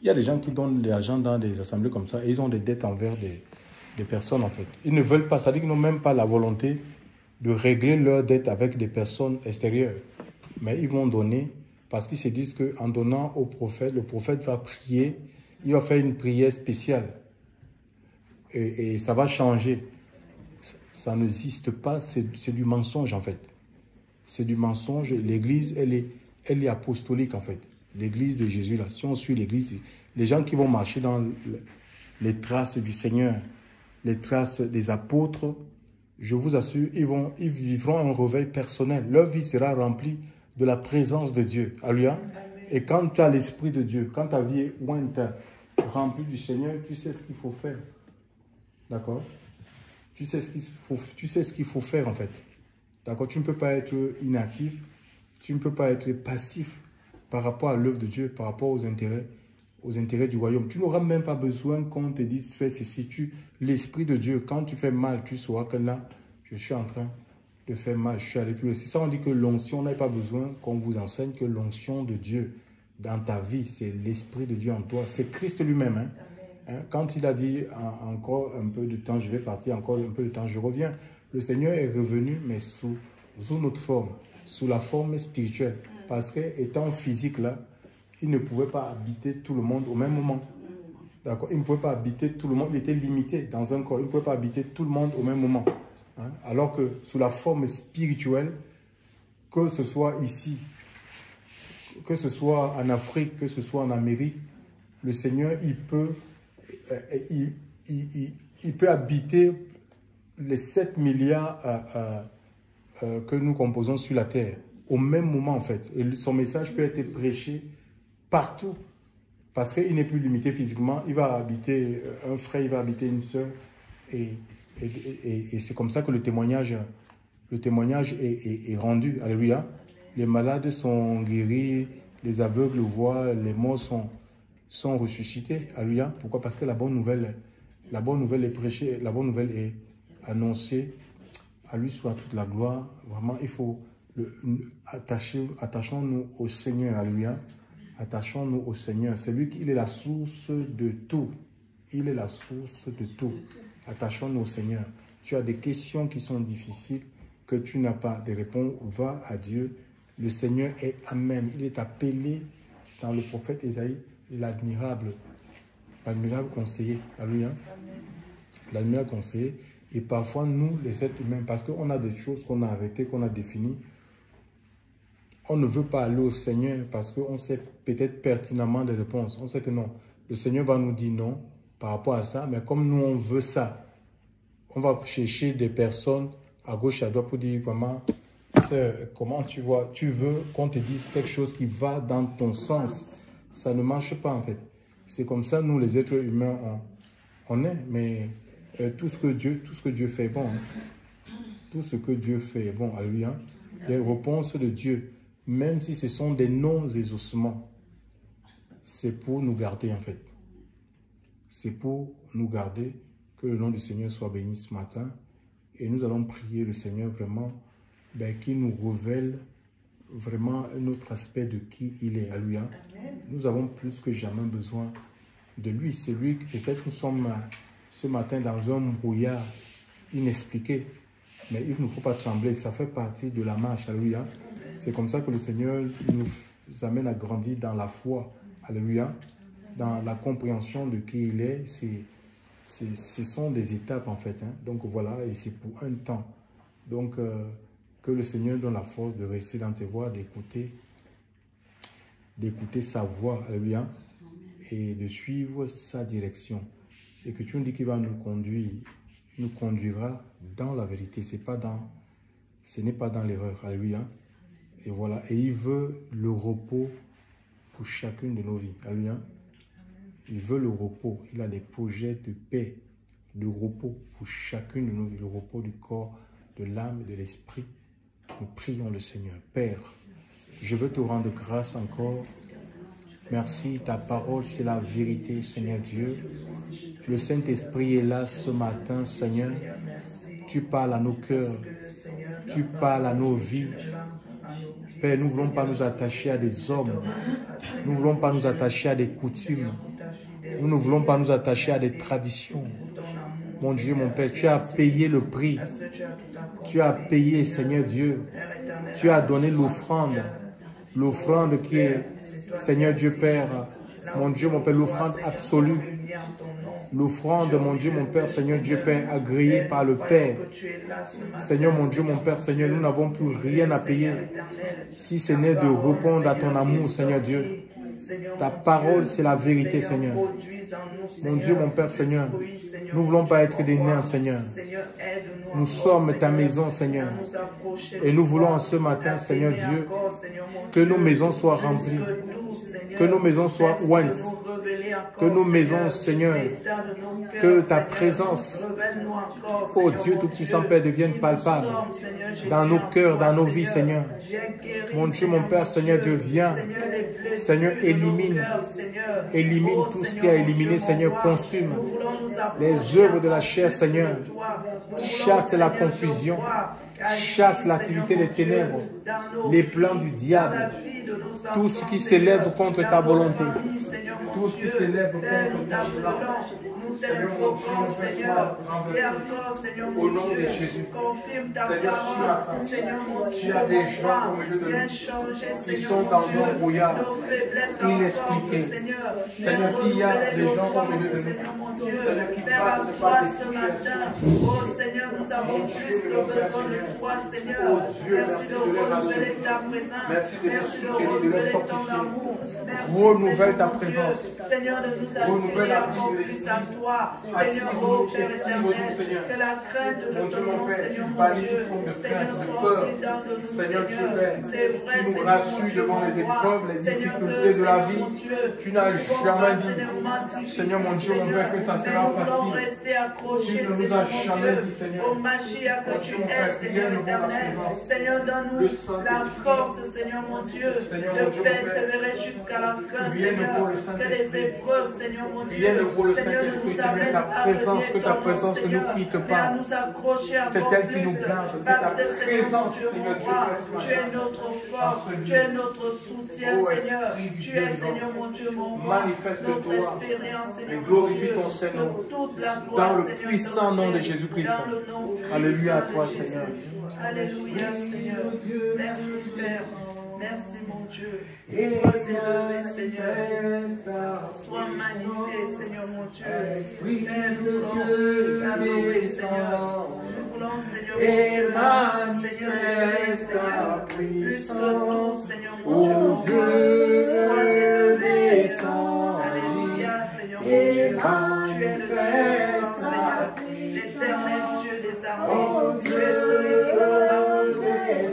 il y a des gens qui donnent de l'argent dans des assemblées comme ça et ils ont des dettes envers des personnes, en fait. Ils ne veulent pas, c'est-à-dire qu'ils n'ont même pas la volonté de régler leurs dettes avec des personnes extérieures. Mais ils vont donner parce qu'ils se disent qu'en donnant au prophète, le prophète va prier, il va faire une prière spéciale. Et ça va changer. Ça n'existe pas, c'est du mensonge, en fait. C'est du mensonge. L'Église, elle est apostolique, en fait. L'Église de Jésus, là. Si on suit l'Église, les gens qui vont marcher dans les traces du Seigneur, les traces des apôtres, je vous assure, ils vivront un réveil personnel. Leur vie sera remplie de la présence de Dieu. Alléluia. Et quand tu as l'Esprit de Dieu, quand ta vie est ointe, remplie du Seigneur, tu sais ce qu'il faut faire. D'accord? Tu sais ce qu'il faut faire, en fait. D'accord? Tu ne peux pas être inactif, tu ne peux pas être passif par rapport à l'œuvre de Dieu, par rapport aux intérêts du royaume. Tu n'auras même pas besoin qu'on te dise, fais ceci. L'Esprit de Dieu, quand tu fais mal, tu sauras que là, je suis en train de faire mal, je suis allé plus loin. C'est ça, on dit que l'onction, on n'a pas besoin qu'on vous enseigne que l'onction de Dieu dans ta vie, c'est l'Esprit de Dieu en toi. C'est Christ lui-même. Hein? Quand il a dit encore un peu de temps, je vais partir, encore un peu de temps, je reviens. Le Seigneur est revenu, mais sous notre forme, sous la forme spirituelle. Parce qu'étant physique là, il ne pouvait pas habiter tout le monde au même moment. D'accord? Il ne pouvait pas habiter tout le monde, il était limité dans un corps. Il ne pouvait pas habiter tout le monde au même moment. Hein? Alors que sous la forme spirituelle, que ce soit ici, que ce soit en Afrique, que ce soit en Amérique, le Seigneur, il peut habiter les 7 milliards que nous composons sur la terre. Au même moment, en fait. Et son message peut être prêché partout. Parce qu'il n'est plus limité physiquement. Il va habiter un frère, il va habiter une sœur. Et c'est comme ça que le témoignage est rendu. Alléluia. Les malades sont guéris, les aveugles voient, les morts sont ressuscités. Alléluia. Pourquoi? Parce que la bonne nouvelle est prêchée, la bonne nouvelle est annoncée. À lui soit toute la gloire. Vraiment, il faut... Attachons-nous au Seigneur, alléluia. Attachons-nous au Seigneur. C'est lui qui est la source de tout. Il est la source de tout. Attachons-nous au Seigneur. Tu as des questions qui sont difficiles, que tu n'as pas de réponse, va à Dieu. Le Seigneur est Amen. Il est appelé dans le prophète Ésaïe l'admirable conseiller. Alléluia. L'admirable conseiller. Et parfois, nous, les êtres humains, parce qu'on a des choses qu'on a arrêtées, qu'on a définies, on ne veut pas aller au Seigneur parce qu'on sait peut-être pertinemment des réponses. On sait que non. Le Seigneur va nous dire non par rapport à ça. Mais comme nous, on veut ça, on va chercher des personnes à gauche et à droite pour dire comment tu vois, tu veux qu'on te dise quelque chose qui va dans ton sens. Ça ne marche pas en fait. C'est comme ça, nous, les êtres humains, on est. Mais tout ce que Dieu fait est bon. Hein. Tout ce que Dieu fait est bon. Alléluia. Les réponses de Dieu, même si ce sont des non-exaucements, c'est pour nous garder en fait. C'est pour nous garder. Que le nom du Seigneur soit béni ce matin. Et nous allons prier le Seigneur vraiment qu'il nous révèle vraiment un autre aspect de qui il est. Alléluia. Nous avons plus que jamais besoin de lui. C'est lui, peut-être nous sommes ce matin dans un brouillard inexpliqué. Mais il ne faut pas trembler. Ça fait partie de la marche. Alléluia. C'est comme ça que le Seigneur nous amène à grandir dans la foi. Alléluia. Dans la compréhension de qui il est. Ce sont des étapes en fait. Hein. Donc voilà, et c'est pour un temps. Donc que le Seigneur donne la force de rester dans tes voies, d'écouter sa voix, alléluia, et de suivre sa direction. Et que tu nous dis qu'il va nous conduire, il nous conduira dans la vérité. Ce n'est pas dans l'erreur, alléluia. Et voilà, et il veut le repos pour chacune de nos vies, alléluia. Il veut le repos. Il a des projets de paix, de repos pour chacune de nos vies. Le repos du corps, de l'âme et de l'esprit. Nous prions le Seigneur. Père, je veux te rendre grâce encore. Merci, ta parole, c'est la vérité, Seigneur Dieu. Le Saint-Esprit est là ce matin, Seigneur. Tu parles à nos cœurs. Tu parles à nos vies. Père, nous ne voulons pas nous attacher à des hommes. Nous ne voulons pas nous attacher à des coutumes. Nous ne voulons pas nous attacher à des traditions. Mon Dieu, mon Père, tu as payé le prix. Tu as payé, Seigneur Dieu. Tu as donné l'offrande. L'offrande qui est, Seigneur Dieu Père, mon Dieu, mon Père, l'offrande absolue. L'offrande, mon Dieu, mon Père, Seigneur Dieu Père, agréée par le Père. Seigneur, mon Dieu, mon Père, Seigneur, nous n'avons plus rien à payer. Si ce n'est de répondre à ton amour, Seigneur Dieu. Ta parole, c'est la vérité, Seigneur. Mon Dieu, mon Père, Seigneur, nous ne voulons pas être des nains, Seigneur. Nous sommes ta maison, Seigneur. Et nous voulons en ce matin, Seigneur Dieu, que nos maisons soient remplies. Que nos maisons soient ouantes. Que nos maisons, Seigneur, que ta présence, oh Dieu Tout-Puissant, Père, devienne palpable dans nos cœurs, dans nos vies, Seigneur. Mon Dieu, mon Père, Seigneur Dieu, viens. Seigneur, élimine tout ce qui a éliminé, Seigneur, consume les œuvres de la chair, Seigneur. Chasse la confusion. Chasse l'activité des ténèbres, les plans du diable, tout ce qui s'élève contre ta volonté, tout ce qui s'élève contre ta volonté. Seigneur, Seigneur, au nom de Jésus, Seigneur, tu as des gens au milieu de nous qui sont dans un brouillard inexpliqué. Seigneur, s'il y a des gens au milieu de nous, Seigneur, qui passent par des situations, oh Seigneur, nous avons plus que besoin de toi, Seigneur. Merci de renouveler ta présence. Merci de les soutenir, de les fortifier. Renouvelle ta présence. Seigneur, de nous attirer encore plus à toi. Seigneur, oh Père éternel, que la crainte de ton nom, Seigneur mon Dieu, Seigneur, soit aussi dans de nous, Seigneur. C'est vrai, tu nous rassures devant les épreuves, les difficultés de la vie. Tu n'as jamais dit, Seigneur mon Dieu, mon Père, que ça sera facile. Tu ne nous as jamais dit, Seigneur. Au Mashiach que tu es, Seigneur éternel. Seigneur, donne-nous la force, Seigneur mon Dieu, de persévérer jusqu'à la fin, Seigneur. Que les épreuves, Seigneur mon Dieu, Seigneur, nous amènent ta présence, que ta présence ne nous quitte pas. C'est elle qui nous garde. C'est ta présence, Seigneur Dieu. Tu es notre force, tu es notre soutien, Seigneur. Tu es, Seigneur mon Dieu, mon roi, notre expérience, Seigneur mon Dieu, de toute la gloire, dans le puissant nom de Jésus-Christ. Alléluia à toi, Seigneur. Alléluia, Seigneur. Merci, Père. Merci, mon Dieu. Sois élevé, Seigneur. Sois magnifié, Seigneur, mon Dieu. Père, nous voulons t'adorer, Seigneur. Nous voulons, Seigneur, mon Dieu, Seigneur, Seigneur, plus que nous, Seigneur, mon Dieu, mon Dieu. Sois élevé, Seigneur. Alléluia, Seigneur, mon Dieu. Tu es le Dieu, Seigneur, l'éternel Dieu des armées. Tu es celui qui combat pour nous.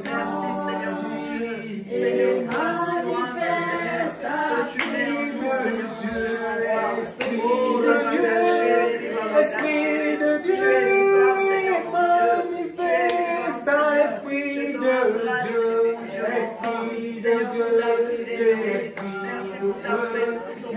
Merci, Seigneur, mon Dieu. Seigneur, manifeste, que tu mets en nous, Seigneur, Dieu, oh, le Esprit de Dieu, manifeste, Esprit de Dieu, Esprit de Dieu, Esprit de Dieu.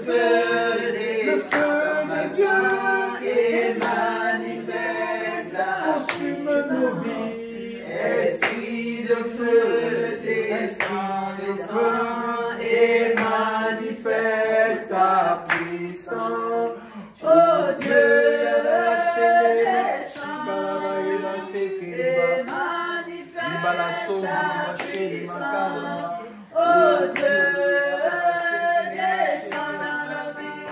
feu des transformations et manifeste consume nos vies. Esprit de feu descend et manifeste ta puissance. Oh Dieu, descend et manifeste ta puissance. Oh Dieu, descend dans la vie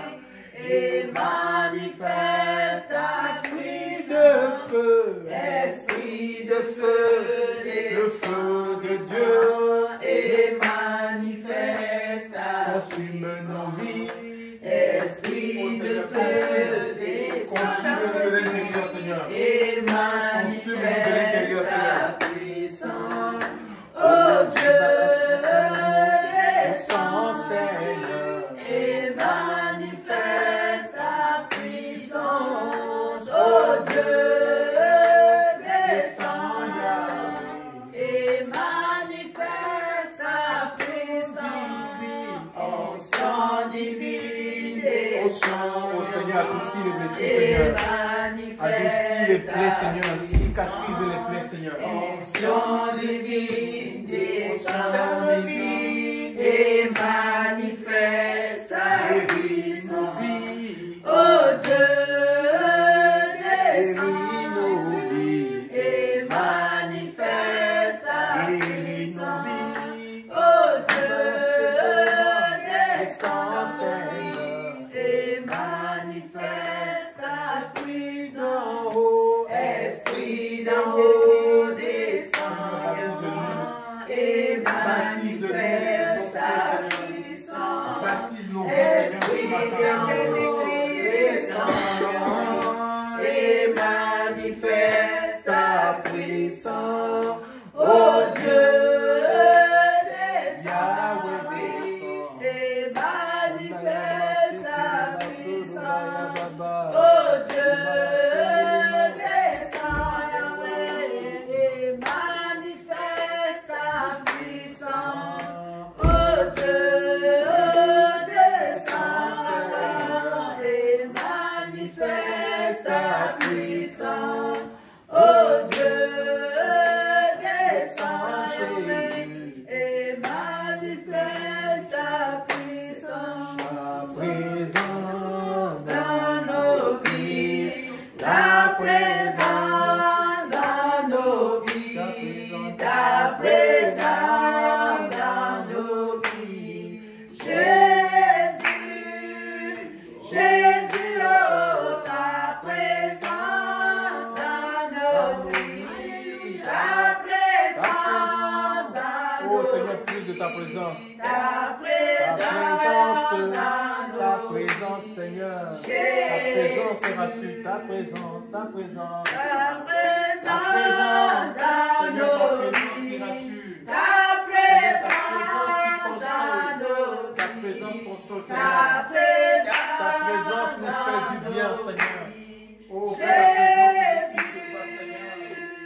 et manifeste ta puissance. Esprit de feu, Le feu de Dieu et manifeste ta consume nos vies. Esprit de feu, descend Consume de l'intérieur, Seigneur. et Consume de l'intérieur, manifeste Seigneur. ta puissance. Oh Dieu, descend et manifeste ta puissance. Oh Dieu, descend et manifeste ta puissance. Onction divine, Oh Seigneur, adoucis les blessures, Seigneur. Adoucis les plaies, Seigneur. Cicatrise les plaies, Seigneur. Onction divine, descend dans nos vies et manifeste ta puissance. Oh Dieu, descend dans nos vies et manifeste ta puissance. Oh Dieu, descend dans nos vies et manifeste ta puissance. Esprit d'en haut descend et manifeste ta puissance. Baptise nos vies, Esprit Seigneur. d'en haut descend et manifeste ta puissance. Oh Dieu, descend et manifeste ta puissance. Oh Dieu, descend et manifeste ta puissance. Oh Dieu, descend et manifeste ta puissance. Oh Dieu, descend et manifeste ta puissance. Ta présence Dans nos vies, ta présence dans nos vies, ta présence dans nos vies. Jésus, Jésus, oh, ta présence dans nos vies, ta présence dans Oh nos Seigneur, plus de ta présence. ta Ta présence présence, dans ta nos présence, Seigneur. Ta présence est rassurée. Ta présence, ta présence. Ta Ta présence dans Seigneur, ta nos présence qui vies, rassure. ta présence dans nos Ta vies, présence console, ta Seigneur. Ta présence présence nous fait du bien, dans nos Seigneur. vies. Oh, que ta présence nous guide,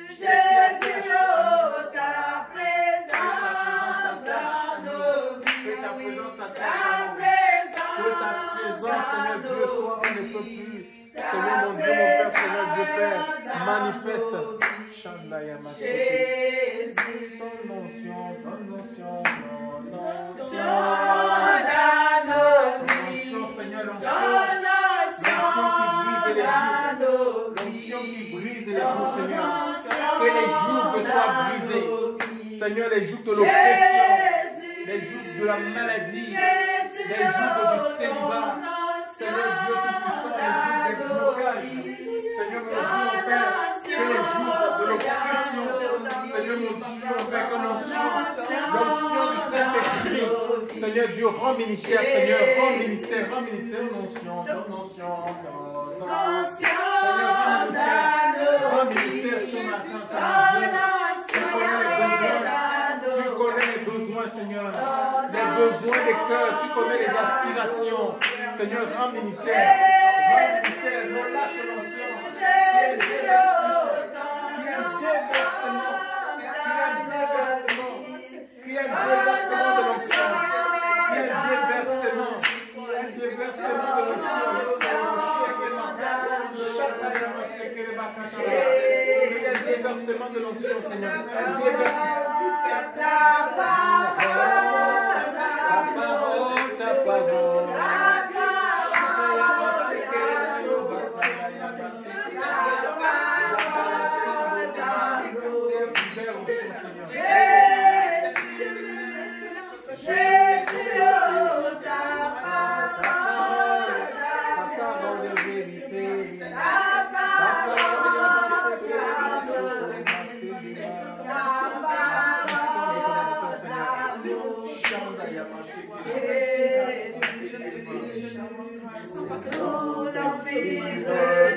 Jésus, Seigneur. Jésus, oh, ta présence dans nos Que ta vies, présence ta s'atteigne. Que ta présence, Seigneur Dieu, soit on ne peut plus. Seigneur mon Dieu, mon Père, Seigneur Dieu Père, manifeste. Chandaya Jésus, ton onction, ton onction, ton onction onction. dans nos vies, L'onction, Seigneur, l'onction. l'onction dans nos L'onction vies, qui brise les jours, Seigneur. Que les jours soient brisés. Seigneur, les jours de l'oppression, les jours de la maladie, les jours du célibat. Seigneur Dieu Tout-Puissant, les jours des blocages. Seigneur mon Dieu, mon Père, que les jours de l'oppression, Seigneur mon Dieu, mon Père, que l'onction du Saint-Esprit, Seigneur Dieu, rends ministère, Seigneur, rends ministère, l'onction, ton onction, Seigneur, rends ministère ce matin, Seigneur Dieu. Tu connais les besoins, Seigneur, les besoins des cœurs, tu connais les aspirations. Seigneur, rends ministère, relâche l'onction. Qui est un déversement de l'onction, qui est un déversement demande de l'onction, Seigneur. Ta parole.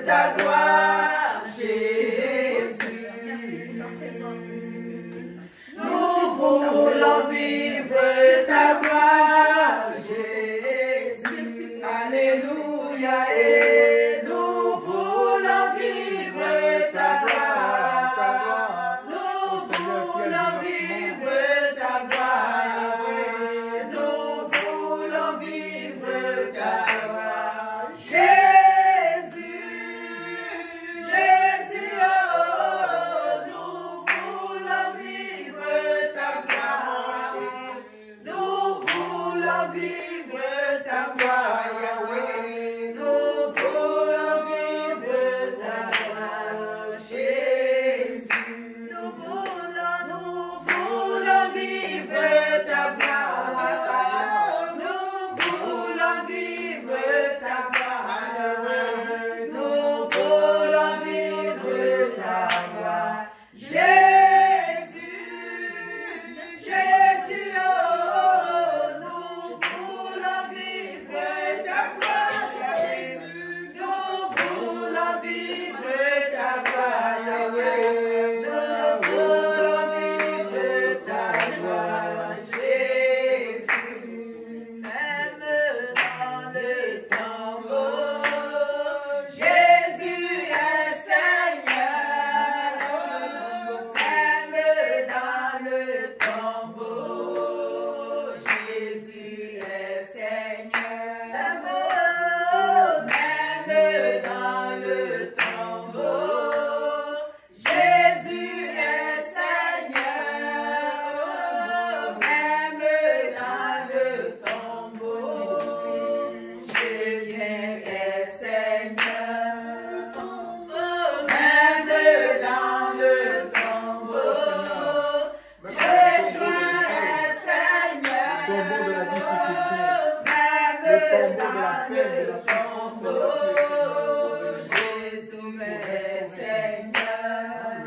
Ta gloire, Jésus. Nous voulons vivre ta gloire, Jésus. Alléluia. Et nous voulons vivre ta gloire. Nous voulons vivre ta gloire. Nous voulons vivre ta gloire. Jésus, Jésus, oh, nous voulons vivre ta gloire. Nous voulons vivre ta gloire, Yahweh. Nous voulons vivre ta gloire, Jésus. Nous voulons vivre ta gloire. Nous voulons vivre ta gloire. Nous voulons vivre ta gloire. Jésus, Jésus, oh, nous voulons vivre ta gloire. Jésus, nous voulons vivre ta gloire. Yahweh, nous voulons vivre ta gloire. Jésus, même dans le tombeau, Jésus est Seigneur. Même dans le tombeau, Jésus est Seigneur. Même dans le tombeau, Jésus est Seigneur. Même dans le tombeau, Jésus est Seigneur. Même dans le tombeau, Jésus est Seigneur. Tombeau de la difficulté. Même dans le tombeau, Jésus est Seigneur.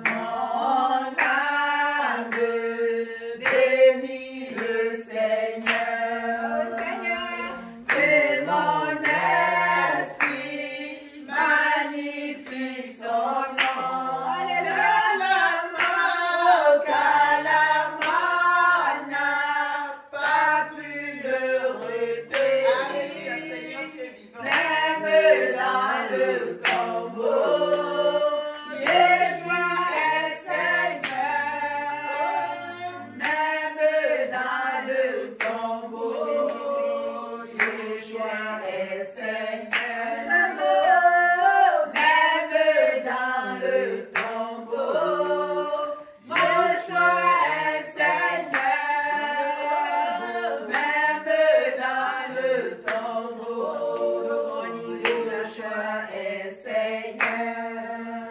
Mon âme bénit le Seigneur. Et mon esprit magnifie son nom. Car la mort n'a pas pu le retenir. Même dans le tombeau, Jésus est Seigneur. Même dans le tombeau, Jésus est Seigneur. Même dans le tombeau, Jésus est Seigneur. Même dans le tombeau, Jésus est Seigneur.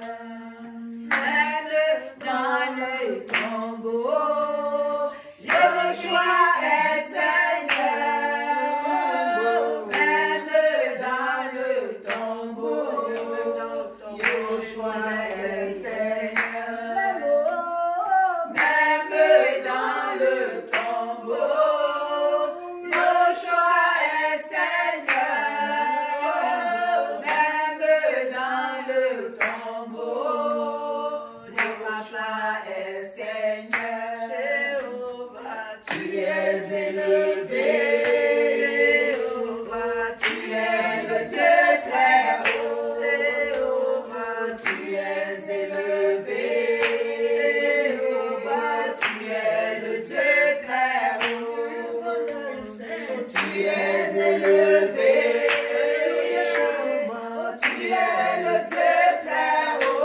Même dans le tombeau, Jésus est Seigneur. Même dans le tombeau, Jésus est Seigneur. Même dans le tombeau, Jésus est Seigneur. Même dans le tombeau, le Papa est Seigneur. Jéhovah, tu es élevé. Jéhovah, tu es le Dieu très haut. Jéhovah, tu es élevé. Jéhovah, tu es le Dieu très haut. Tu es élevé. Tu es le Dieu très haut.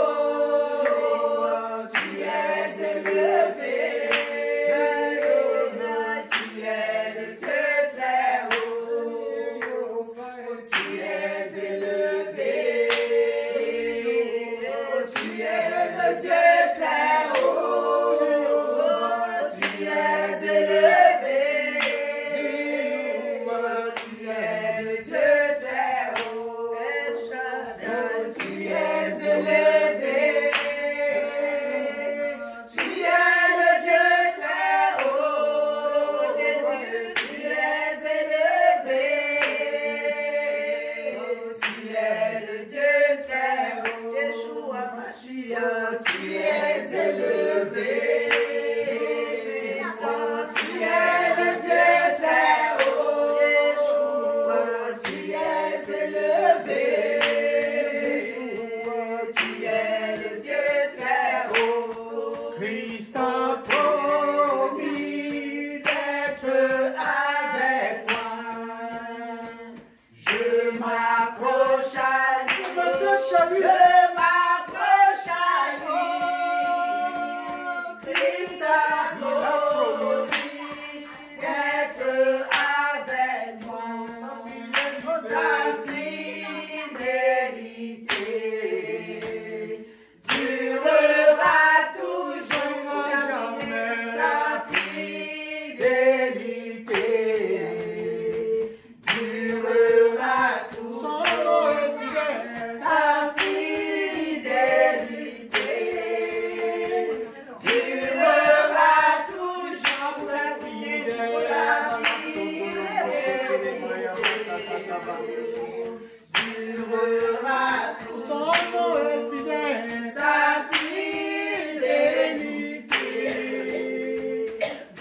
durera toujours. Son nom est fidèle, sa fidélité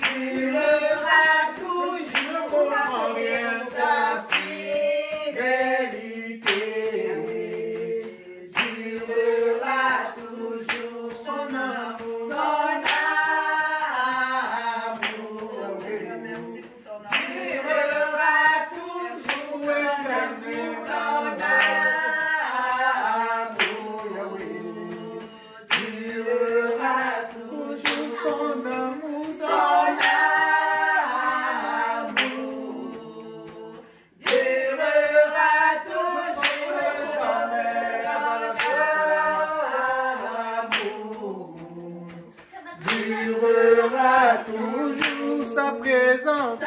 durera toujours. Sa fidélité durera toujours. Son amour, merci pour ton amour. Durera toujours. Durera toujours sa présence.